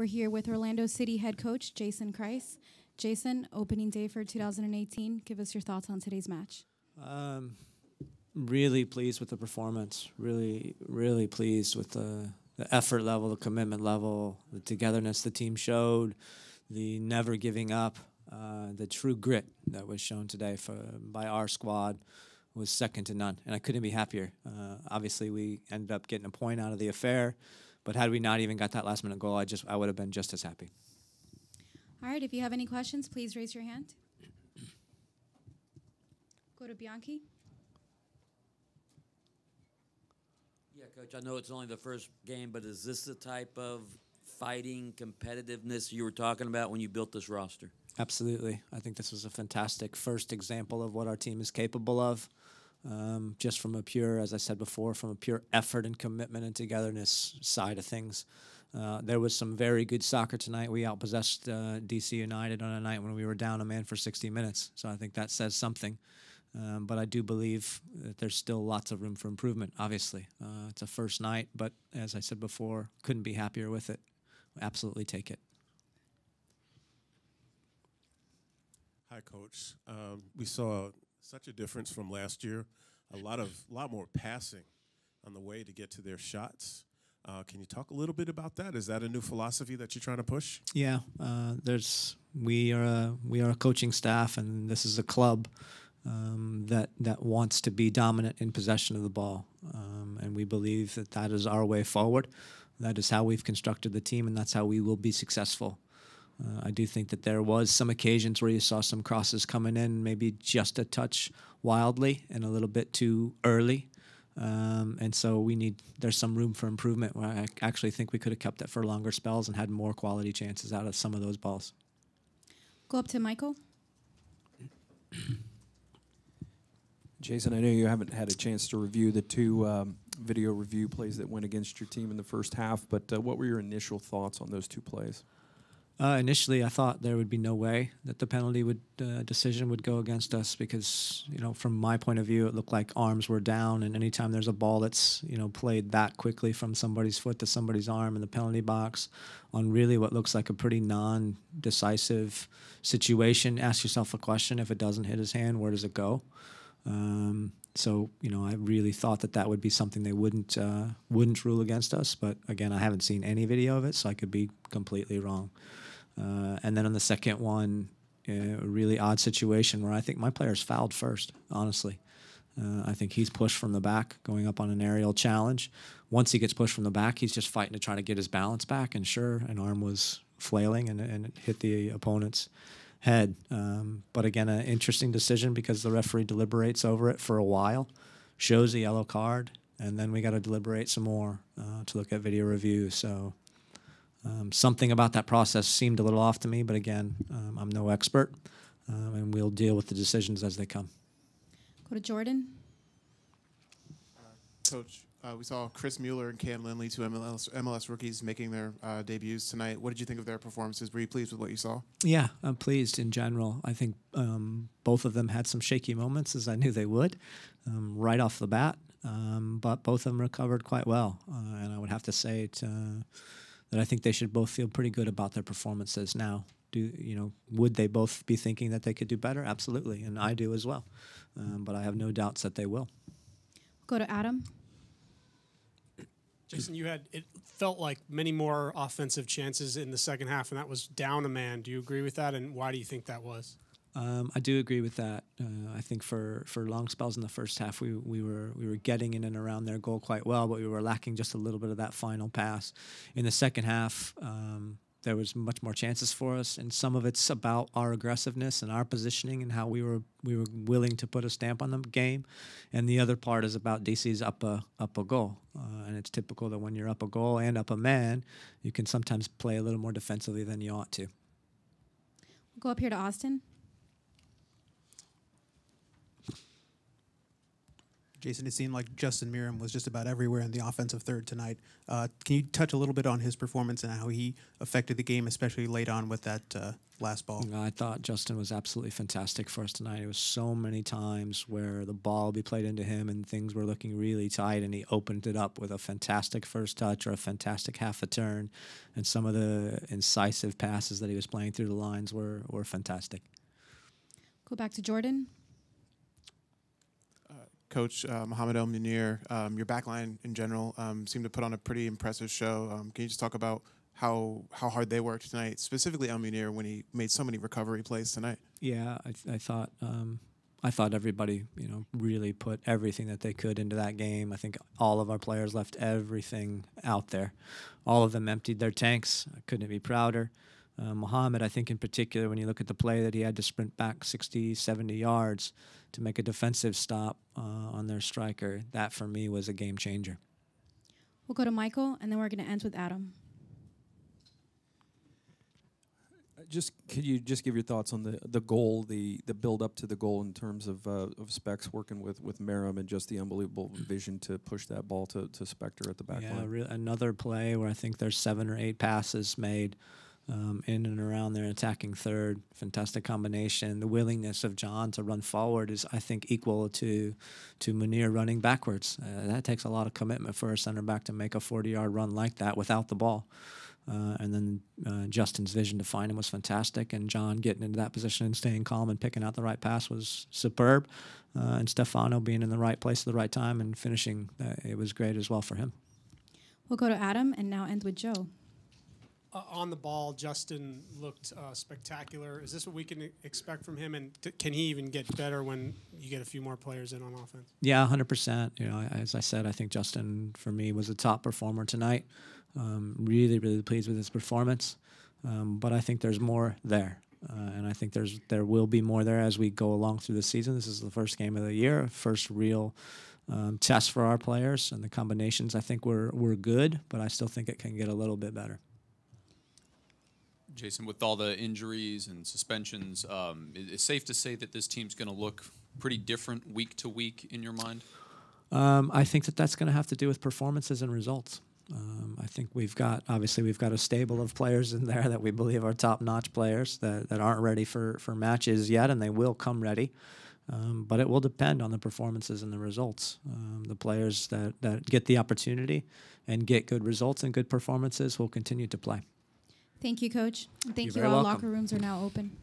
We're here with Orlando City head coach Jason Kreis. Jason, opening day for 2018. Give us your thoughts on today's match. Really pleased with the performance. Really pleased with the effort level, the commitment level, the togetherness the team showed, the never giving up, the true grit that was shown today by our squad was second to none, and I couldn't be happier. Obviously, we ended up getting a point out of the affair, but had we not even got that last-minute goal, I would have been just as happy. All right, if you have any questions, please raise your hand. Go to Bianchi. Yeah, Coach, I know it's only the first game, but is this the type of fighting competitiveness you were talking about when you built this roster? Absolutely. I think this was a fantastic first example of what our team is capable of. Just from a pure, as I said before, from a pure effort and commitment and togetherness side of things. There was some very good soccer tonight. We outpossessed DC United on a night when we were down a man for 60 minutes. So I think that says something. But I do believe that there's still lots of room for improvement, obviously. It's a first night, but as I said before, couldn't be happier with it. Absolutely take it. Hi, Coach. We saw such a difference from last year. A lot more passing on the way to get to their shots. Can you talk a little bit about that? Is that a new philosophy that you're trying to push? Yeah, we are a coaching staff, and this is a club that wants to be dominant in possession of the ball, and we believe that is our way forward. That is how we've constructed the team, and that's how we will be successful. I do think that there was some occasions where you saw some crosses coming in, maybe just a touch wildly and a little bit too early. And so there's some room for improvement where I actually think we could have kept it for longer spells and had more quality chances out of some of those balls. Go up to Michael. Jason, I know you haven't had a chance to review the two video review plays that went against your team in the first half, but what were your initial thoughts on those two plays? Initially, I thought there would be no way that the penalty decision would go against us because, from my point of view, it looked like arms were down, and anytime there's a ball that's, played that quickly from somebody's foot to somebody's arm in the penalty box on really what looks like a pretty non-decisive situation, ask yourself a question: if it doesn't hit his hand, where does it go? So, I really thought that would be something they wouldn't rule against us. But again, I haven't seen any video of it, so I could be completely wrong. And then on the second one, a really odd situation where I think my player's fouled first, honestly. I think he's pushed from the back, going up on an aerial challenge. Once he gets pushed from the back, he's just fighting to try to get his balance back. And sure, an arm was flailing and it hit the opponent's head. But again, an interesting decision because the referee deliberates over it for a while, shows a yellow card, and then we got to deliberate some more to look at video review. So something about that process seemed a little off to me, but again, I'm no expert, and we'll deal with the decisions as they come. Go to Jordan. Coach, we saw Chris Mueller and Cam Lindley, two MLS rookies, making their debuts tonight. What did you think of their performances? Were you pleased with what you saw? Yeah, I'm pleased in general. I think both of them had some shaky moments, as I knew they would, right off the bat, but both of them recovered quite well, and I would have to say that I think they should both feel pretty good about their performances now. Would they both be thinking that they could do better? Absolutely, and I do as well. But I have no doubts that they will. Go to Adam. Jason, it felt like many more offensive chances in the second half, and that was down a man. Do you agree with that, and why do you think that was? I do agree with that. I think for long spells in the first half, we were getting in and around their goal quite well, but we were lacking just a little bit of that final pass. In the second half, there was much more chances for us, and some of it's about our aggressiveness and our positioning and how we were willing to put a stamp on the game, and the other part is about DC's up a goal. And it's typical that when you're up a goal and up a man, you can sometimes play a little more defensively than you ought to. We'll go up here to Austin. Jason, it seemed like Justin Miram was just about everywhere in the offensive third tonight. Can you touch a little bit on his performance and how he affected the game, especially late on with that last ball? I thought Justin was absolutely fantastic for us tonight. It was so many times where the ball would be played into him and things were looking really tight, and he opened it up with a fantastic first touch or a fantastic half a turn, and some of the incisive passes that he was playing through the lines were fantastic. Go back to Jordan. Coach Mohamed El Munir, your backline in general seemed to put on a pretty impressive show. Can you just talk about how hard they worked tonight, specifically El Munir when he made so many recovery plays tonight? Yeah, I thought everybody, really put everything that they could into that game. I think all of our players left everything out there. All of them emptied their tanks. I couldn't be prouder. Mohamed, I think in particular, when you look at the play that he had to sprint back 60, 70 yards to make a defensive stop on their striker, that for me was a game changer. We'll go to Michael, and then we're going to end with Adam. Could you just give your thoughts on the goal, the build up to the goal in terms of Specs working with Merrim and just the unbelievable vision to push that ball to Spector at the back line? Yeah, another play where I think there's 7 or 8 passes made in and around their attacking third. Fantastic combination. The willingness of John to run forward is, I think, equal to Munir running backwards. That takes a lot of commitment for a center back to make a 40-yard run like that without the ball. And then Justin's vision to find him was fantastic, and John getting into that position and staying calm and picking out the right pass was superb. And Stefano being in the right place at the right time and finishing, it was great as well for him. We'll go to Adam and now end with Joe. On the ball, Justin looked spectacular. Is this what we can expect from him? And can he even get better when you get a few more players in on offense? Yeah, 100%. As I said, I think Justin, for me, was a top performer tonight. Really, really pleased with his performance. But I think there's more there. And I think there will be more there as we go along through the season. This is the first game of the year, first real test for our players. And the combinations, I think, were good, but I still think it can get a little bit better. Jason, with all the injuries and suspensions, it's safe to say that this team's going to look pretty different week to week in your mind? I think that's going to have to do with performances and results. I think we've got a stable of players in there that we believe are top-notch players that aren't ready for matches yet, and they will come ready. But it will depend on the performances and the results. The players that get the opportunity and get good results and good performances will continue to play. Thank you, Coach. And thank You're you very all. welcome. Locker rooms are now open.